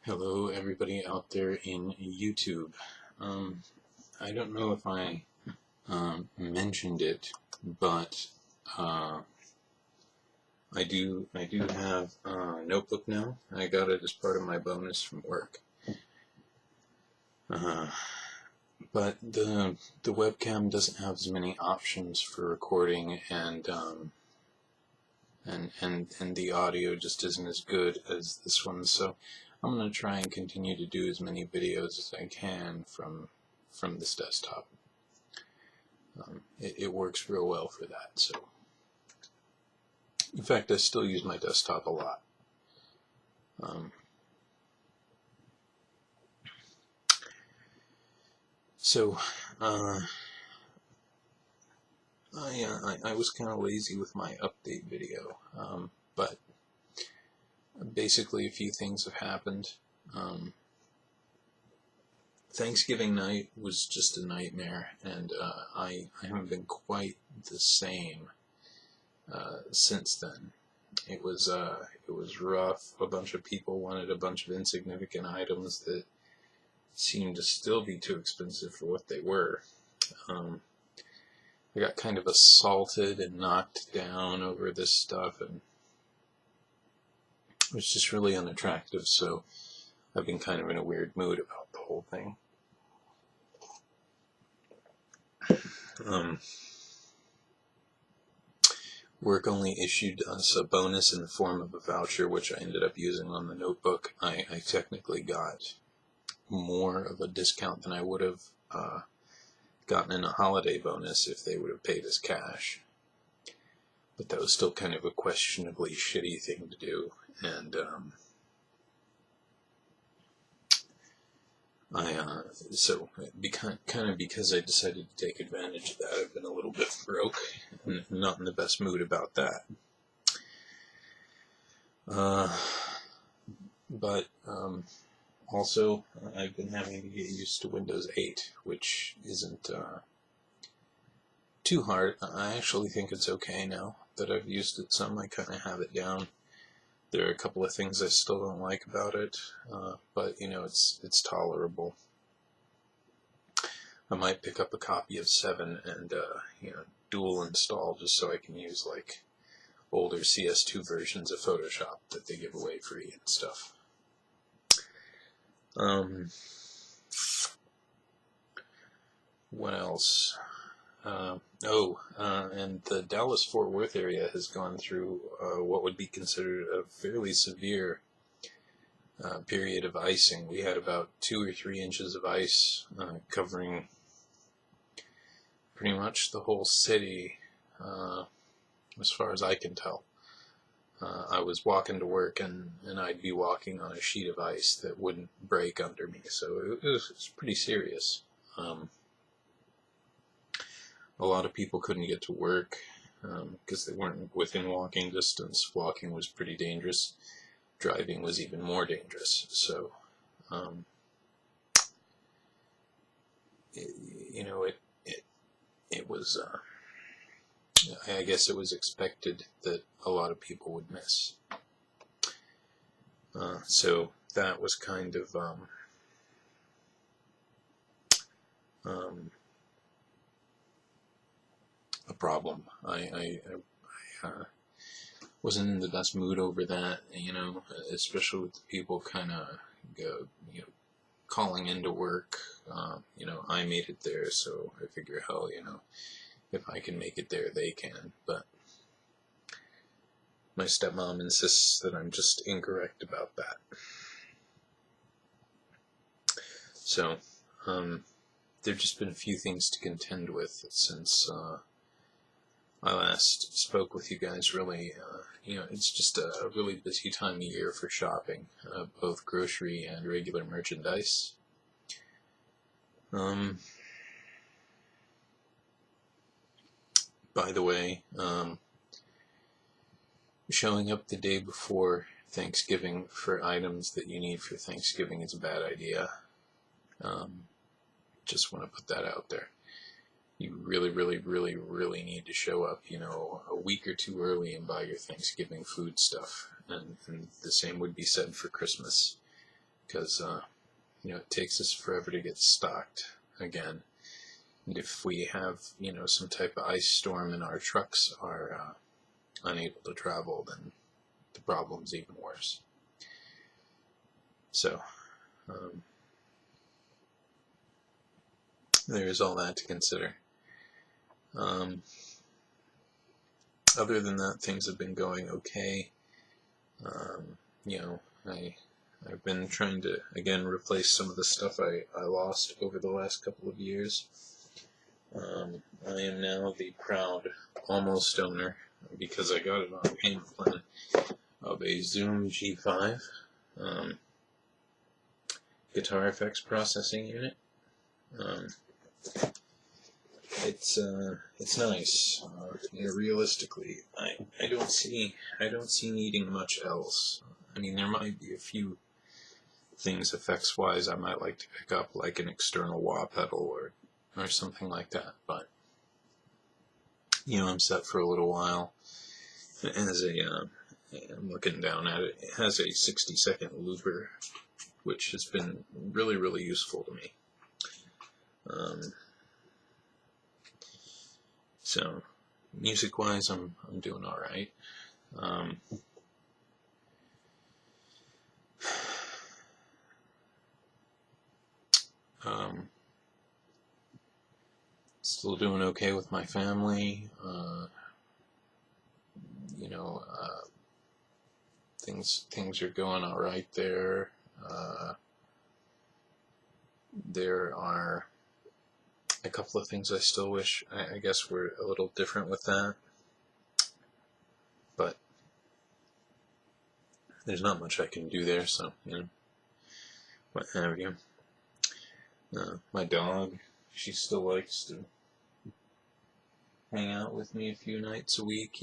Hello everybody out there in YouTube. I don't know if I mentioned it, but I do have a notebook now. I got it as part of my bonus from work. But the webcam doesn't have as many options for recording, and the audio just isn't as good as this one. So I'm going to try and continue to do as many videos as I can from this desktop. It works real well for that. So, in fact, I still use my desktop a lot. I was kind of lazy with my update video, but basically a few things have happened. Thanksgiving night was just a nightmare, and I haven't been quite the same since then. It was rough. A bunch of people wanted a bunch of insignificant items that seemed to still be too expensive for what they were. I got kind of assaulted and knocked down over this stuff, and it was just really unattractive, so I've been kind of in a weird mood about the whole thing. Work only issued us a bonus in the form of a voucher, which I ended up using on the notebook. I technically got more of a discount than I would have gotten in a holiday bonus if they would have paid us cash. But that was still kind of a questionably shitty thing to do, and because I decided to take advantage of that, I've been a little bit broke and not in the best mood about that. But also, I've been having to get used to Windows 8, which isn't too hard. I actually think it's okay now that I've used it some. I kind of have it down. There are a couple of things I still don't like about it, but it's tolerable. I might pick up a copy of 7 and dual install just so I can use like older CS2 versions of Photoshop that they give away free and stuff. What else? And the Dallas-Fort Worth area has gone through what would be considered a fairly severe period of icing. We had about 2 or 3 inches of ice covering pretty much the whole city, as far as I can tell. I was walking to work, and I'd be walking on a sheet of ice that wouldn't break under me, so it was pretty serious. A lot of people couldn't get to work because they weren't within walking distance. Walking was pretty dangerous. Driving was even more dangerous. So, it was, I guess it was expected that a lot of people would miss. So that was kind of, a problem. I wasn't in the best mood over that, especially with the people kind of, calling into work. I made it there, so I figure, hell, if I can make it there, they can. But my stepmom insists that I'm just incorrect about that. So, there've just been a few things to contend with since I last spoke with you guys. Really, it's just a really busy time of year for shopping, both grocery and regular merchandise. By the way, showing up the day before Thanksgiving for items that you need for Thanksgiving is a bad idea. Just want to put that out there. You really, really, really, really need to show up, a week or 2 early and buy your Thanksgiving food stuff. And the same would be said for Christmas. because it takes us forever to get stocked again. And if we have, some type of ice storm and our trucks are unable to travel, then the problem's even worse. So, there is all that to consider. Other than that, things have been going okay. I've been trying to, again, replace some of the stuff I lost over the last couple of years. I am now the proud almost owner, because I got it on a payment plan, of a Zoom G5 guitar effects processing unit. It's nice. Realistically, I don't see needing much else. I mean, there might be a few things effects wise I might like to pick up, like an external wah pedal or something like that, but I'm set for a little while. It has I'm looking down at it, it has a 60-second looper, which has been really, really useful to me. So music wise, I'm doing all right. Still doing okay with my family. Things are going all right there. There are a couple of things I still wish, I guess, were a little different with that, but there's not much I can do there, so, what have you. My dog, she still likes to hang out with me a few nights a week,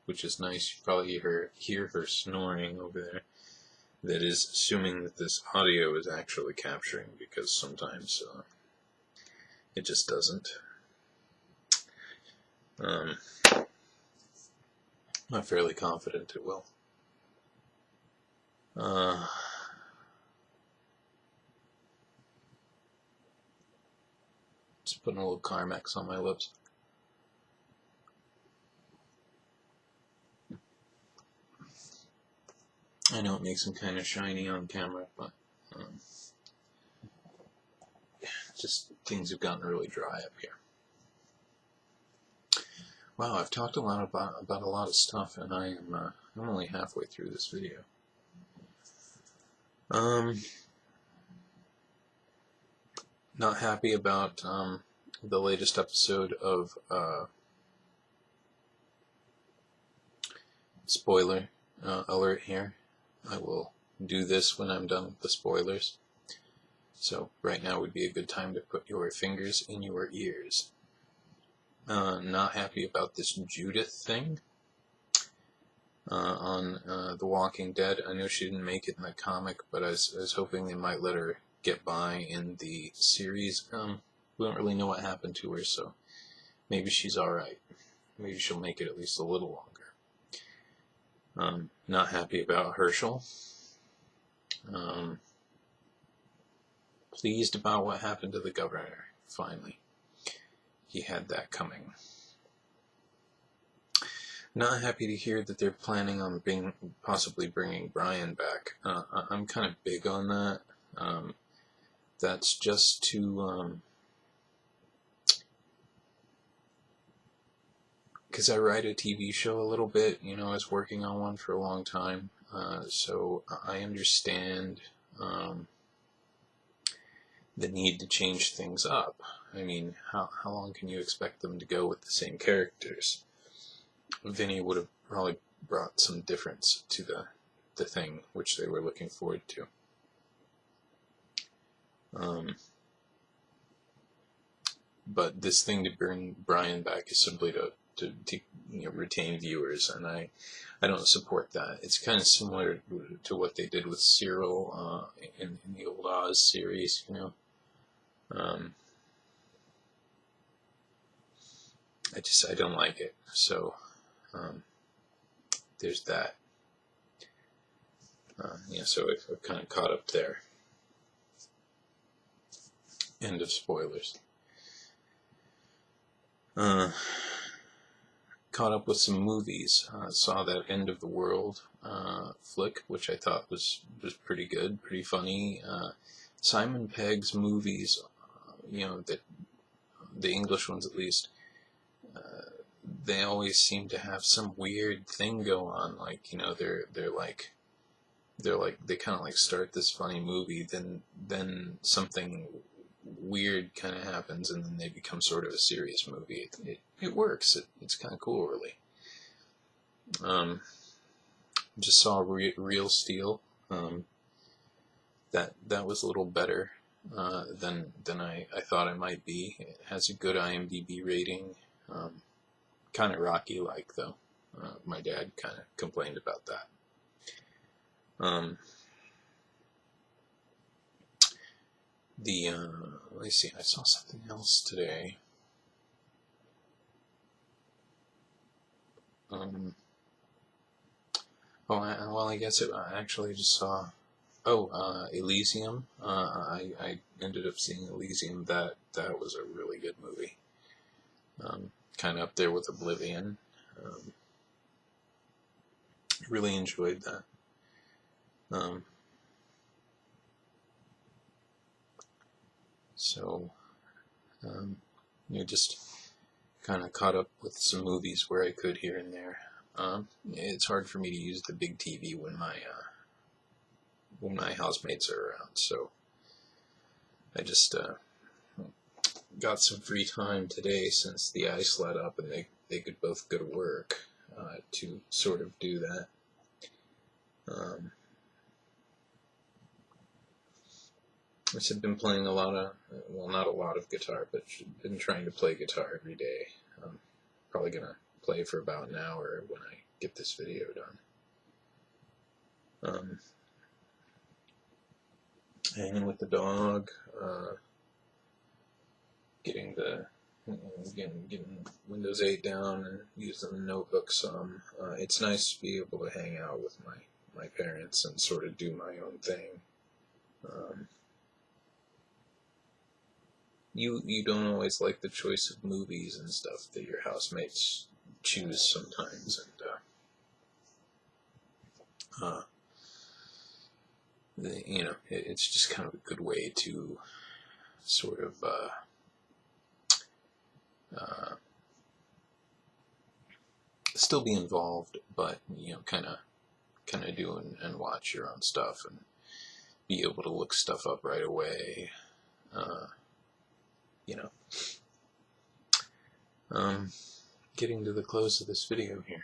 which is nice. You probably hear her snoring over there. That is assuming that this audio is actually capturing, because sometimes it just doesn't. I'm fairly confident it will. Just putting a little Carmex on my lips. I know it makes them kind of shiny on camera, but just things have gotten really dry up here. Wow, I've talked a lot about a lot of stuff, and I'm only halfway through this video. Not happy about the latest episode of spoiler alert here. I will do this when I'm done with the spoilers. So right now would be a good time to put your fingers in your ears. Not happy about this Judith thing on The Walking Dead. I know she didn't make it in the comic, but I was hoping they might let her get by in the series. We don't really know what happened to her, so maybe she's alright. Maybe she'll make it at least a little longer. Not happy about Herschel. Pleased about what happened to the governor, finally. He had that coming. Not happy to hear that they're planning on possibly bringing Brian back. I'm kind of big on that. That's just to... because I write a TV show a little bit, I was working on one for a long time, so I understand the need to change things up. I mean, how long can you expect them to go with the same characters? Vinny would have probably brought some difference to the thing, which they were looking forward to. But this thing to bring Brian back is simply to retain viewers, and I don't support that. It's kind of similar to what they did with Cyril in the old Oz series, I don't like it. So there's that. So I've kind of caught up there. End of spoilers. Caught up with some movies. Saw that End of the World flick, which I thought was pretty good, pretty funny. Simon Pegg's movies, that the English ones at least, they always seem to have some weird thing go on. Like, they kind of like start this funny movie, then something weird kind of happens, and then they become sort of a serious movie. It works. It's kind of cool, really. Just saw Real Steel. That was a little better than I thought it might be. It has a good IMDb rating. Kind of Rocky-like, though. My dad kind of complained about that. Let's see, I saw something else today. I guess I actually just saw, Elysium. I ended up seeing Elysium. That was a really good movie. Kind of up there with Oblivion. Really enjoyed that. Just kind of caught up with some movies where I could here and there. It's hard for me to use the big TV when my housemates are around, so I just got some free time today since the ice let up and they could both go to work to sort of do that. I've been playing not a lot of guitar, but been trying to play guitar every day. Probably gonna play for about an hour when I get this video done. Hanging with the dog, getting Windows 8 down and using the notebook some. It's nice to be able to hang out with my parents and sort of do my own thing. You don't always like the choice of movies and stuff that your housemates choose sometimes, and it's just kind of a good way to sort of still be involved, but kind of do and watch your own stuff and be able to look stuff up right away. Getting to the close of this video here.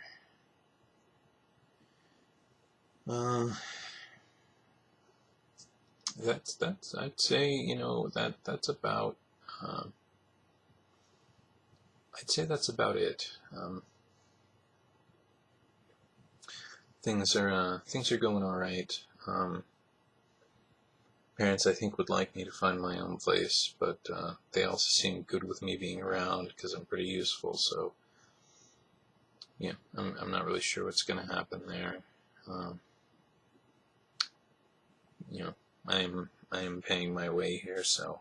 I'd say, that's about, that's about it. Things are going all right. Parents, I think, would like me to find my own place, but they also seem good with me being around because I'm pretty useful. So, yeah, I'm not really sure what's going to happen there. I am paying my way here, so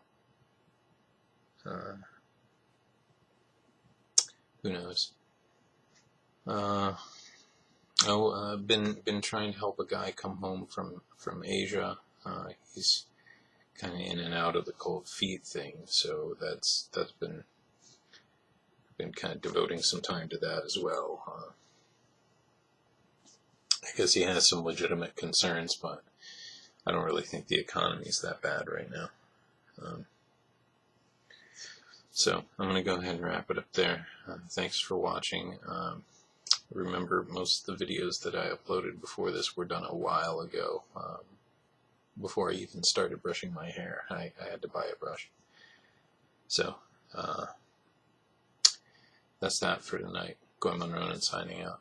who knows? Been trying to help a guy come home from Asia. He's kind of in and out of the cold feet thing, so that's been kind of devoting some time to that as well. I guess he has some legitimate concerns, but I don't really think the economy's that bad right now. So I'm going to go ahead and wrap it up there. Thanks for watching. Remember, most of the videos that I uploaded before this were done a while ago. Before I even started brushing my hair, I had to buy a brush. So, that's that for tonight. Goemonronin signing out.